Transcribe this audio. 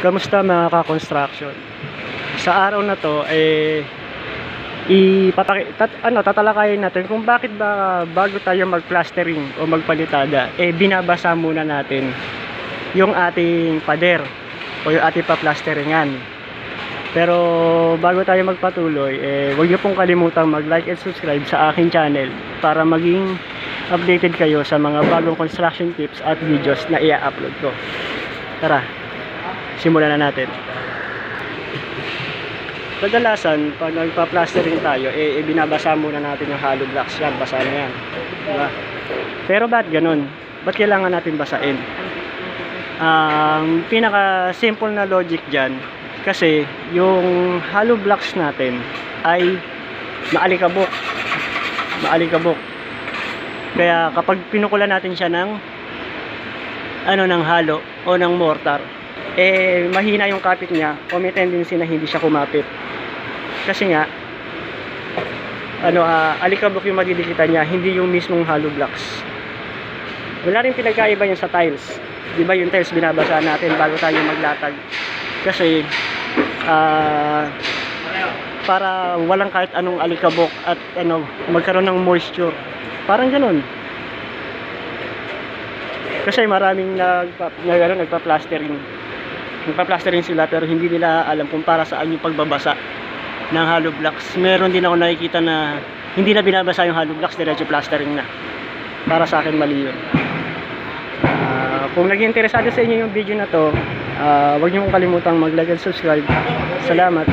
Kamusta mga ka-construction? Sa araw na to tatalakayin natin kung bakit ba bago tayo mag-plastering o magpalitada, binabasa muna natin yung ating pader o yung ating pa-plasteringan. Pero bago tayo magpatuloy, huwag niyo pong kalimutang mag-like and subscribe sa aking channel para maging updated kayo sa mga bagong construction tips at videos na i-upload ko. Tara, simulan na natin. Kadalasan, pag nagpa-plastering tayo, binabasa muna natin yung hollow blocks. Yan, basa na yan. Diba? Pero ba't ganun? Ba't kailangan natin basain? Pinaka-simple na logic dyan, kasi yung hollow blocks natin ay maalikabok. Kaya kapag pinukulan natin siya ng hollow o ng mortar, mahina yung kapit niya o may tendency na hindi siya kumapit. Kasi nga alikabok yung madidikitan niya, hindi yung mismong hollow blocks. Wala rin pinagkaiba yun sa tiles. Di ba yung tiles binabasa natin bago tayo maglatag? Kasi para walang kahit anong alikabok at magkaroon ng moisture. Parang ganun. Kasi maraming nagpa-plastering sila pero hindi nila alam kung para saan yung pagbabasa ng hollow blocks. Meron din ako nakikita na hindi na binabasa yung hollow blocks, diretso plastering na. Para sa akin mali yun. Kung naging interesado sa inyo yung video na to, huwag niyo kalimutan mag-like and subscribe. Salamat.